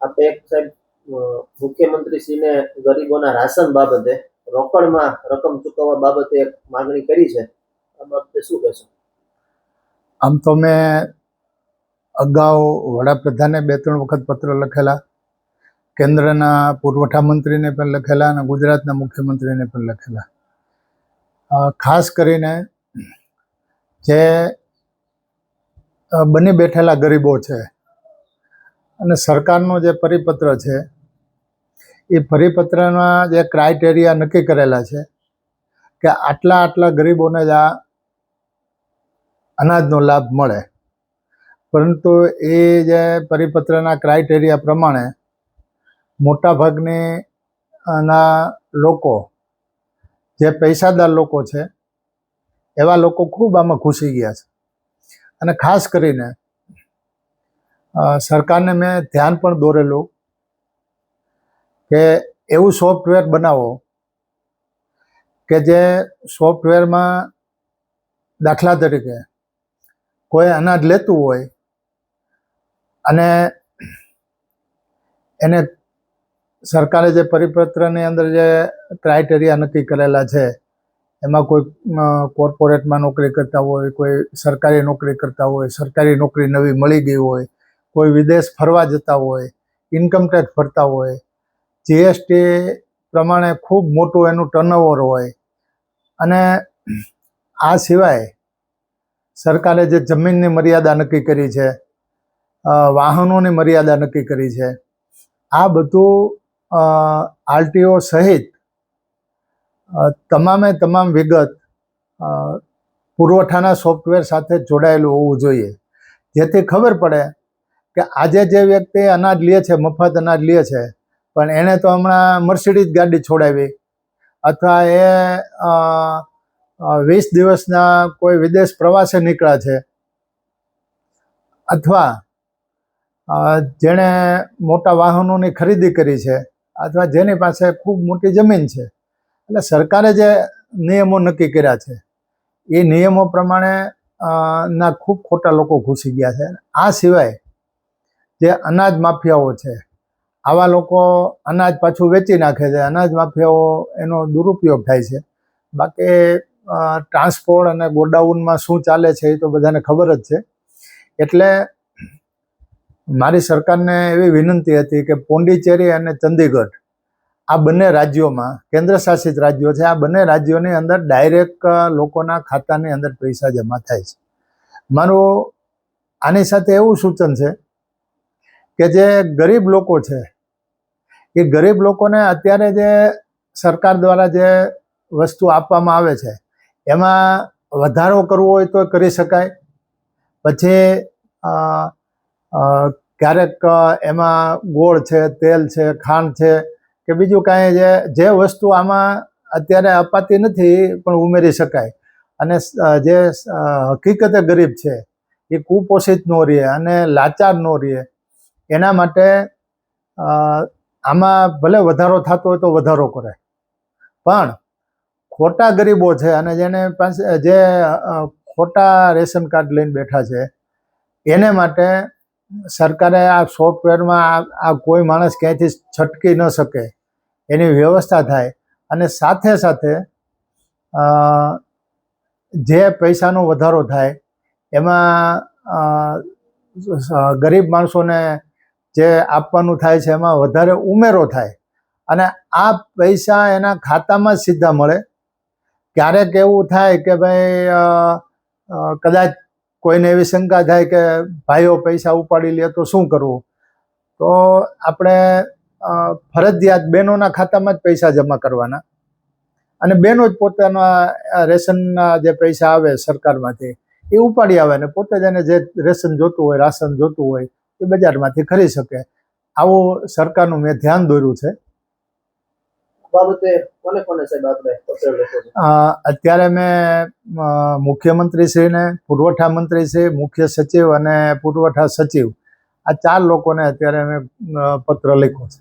આપે એક સાહેબ મુખ્યમંત્રીશ્રીને ગરીબોના રાશન બાબતે રોકડમાં રકમ ચૂકવવા બાબતે એક માંગણી કરી છે. આ બાબતે શું કહેશો? આમ તો મેં અગાઉ વડાપ્રધાને 2-3 વખત પત્ર લખેલા, કેન્દ્રના પુરવઠા મંત્રીને પણ લખેલા અને ગુજરાતના મુખ્યમંત્રીને પણ લખેલા. ખાસ કરીને જે બની બેઠેલા ગરીબો છે અને સરકારનો જે પરિપત્ર છે એ પરિપત્રમાં જે ક્રાઇટેરિયા નક્કી કરેલા છે કે આટલા ગરીબોને જ આ અનાજનો લાભ મળે, પરંતુ એ જે પરિપત્રના ક્રાઇટેરિયા પ્રમાણે મોટાભાગના લોકો જે પૈસાદાર લોકો છે એવા લોકો ખૂબ આમાં ઘૂસી ગયા છે. અને ખાસ કરીને સરકારને મેં ધ્યાન પણ દોરેલું કે એવું સોફ્ટવેર બનાવો કે જે સોફ્ટવેરમાં દાખલા તરીકે કોઈ અનાજ લેતું હોય અને એને સરકારે જે પરિપત્રની અંદર જે ક્રાઇટેરિયા નક્કી કરેલા છે એમાં કોઈ કોર્પોરેટમાં નોકરી કરતા હોય, કોઈ સરકારી નોકરી કરતા હોય, સરકારી નોકરી નવી મળી ગઈ હોય, કોઈ વિદેશ ફરવા જતા હોય, ઇન્કમટેક્સ ભરતા હોય, જીએસટી પ્રમાણે ખૂબ મોટું એનું ટર્નઓવર હોય, અને આ સિવાય સરકારે જે જમીનની મર્યાદા નક્કી કરી છે, વાહનોની મર્યાદા નક્કી કરી છે, આ બધું આરટીઓ સહિત તમામ વિગત પુરવઠાના સોફ્ટવેર સાથે જોડાયેલું હોવું જોઈએ, જેથી ખબર પડે કે આજે જે વ્યક્તિ અનાજ લે છે, મફત અનાજ લે છે, પણ એણે તો હમણાં મર્સિડીઝ ગાડી છોડાવી, અથવા એ 20 દિવસના કોઈ વિદેશ પ્રવાસે નીકળ્યા છે, અથવા જેણે મોટા વાહનોની ખરીદી કરી છે, અથવા જેની પાસે ખૂબ મોટી જમીન છે. એટલે સરકારે જે નિયમો નક્કી કર્યા છે એ નિયમો પ્રમાણે ના ખૂબ ખોટા લોકો ઘૂસી ગયા છે. આ સિવાય જે અનાજ માફિયાઓ છે, આવા લોકો અનાજ પાછું વેચી નાખે છે, અનાજ માફિયાઓ એનો દુરુપયોગ થાય છે. બાકી ટ્રાન્સપોર્ટ અને ગોડાઉનમાં શું ચાલે છે એ તો બધાને ખબર જ છે. એટલે મારી સરકારને એવી વિનંતી હતી કે પોંડિચેરી અને ચંદીગઢ આ બંને રાજ્યોમાં, કેન્દ્ર શાસિત રાજ્યો છે, આ બંને રાજ્યોની અંદર ડાયરેક્ટ લોકોના ખાતાની અંદર પૈસા જમા થાય છે. મારું આની સાથે એવું સૂચન છે કે જે ગરીબ લોકો છે એ ગરીબ લોકોને અત્યારે જે સરકાર દ્વારા જે વસ્તુ આપવામાં આવે છે એમાં વધારો કરવો હોય તો કરી શકાય. પછી ક્યારેક એમાં ગોળ છે, તેલ છે, ખાંડ છે કે બીજું કાંઈ જે વસ્તુ આમાં અત્યારે અપાતી નથી પણ ઉમેરી શકાય. અને જે હકીકતે ગરીબ છે એ કુપોષિત ન રહે અને લાચાર ન રહે, એના માટે આમાં ભલે વધારો થતો હોય તો વધારો કરે, પણ ખોટા ગરીબો છે અને જેને પાસે જે ખોટા રેશન કાર્ડ લઈને બેઠા છે એને માટે સરકારે આ સોફ્ટવેરમાં આ કોઈ માણસ ક્યાંયથી છટકી ન શકે એની વ્યવસ્થા થાય. અને સાથે સાથે જે પૈસાનો વધારો થાય એમાં ગરીબ માણસોને જે આપવાનું થાય છે એમાં વધારે ઉમેરો થાય અને આ પૈસા એના ખાતામાં જ સીધા મળે. ક્યારેક એવું થાય કે ભાઈ કદાચ કોઈને એવી શંકા થાય કે ભાઈઓ પૈસા ઉપાડી લે તો શું કરવું, તો આપણે ફરજિયાત બહેનોના ખાતામાં જ પૈસા જમા કરવાના અને બહેનો જ પોતાના રેશનના જે પૈસા આવે સરકારમાંથી એ ઉપાડી આવે ને પોતે જ એને જે રેશન જોતું હોય, રાશન જોતું હોય એ બજારમાંથી ખરીદી શકે. આવું સરકારનું મેં ધ્યાન દોર્યું છે. અત્યારે મેં મુખ્યમંત્રીશ્રીને, પુરવઠા મંત્રીશ્રી, મુખ્ય સચિવ અને પુરવઠા સચિવ આ 4 લોકોને અત્યારે મેં પત્ર લખ્યો છે.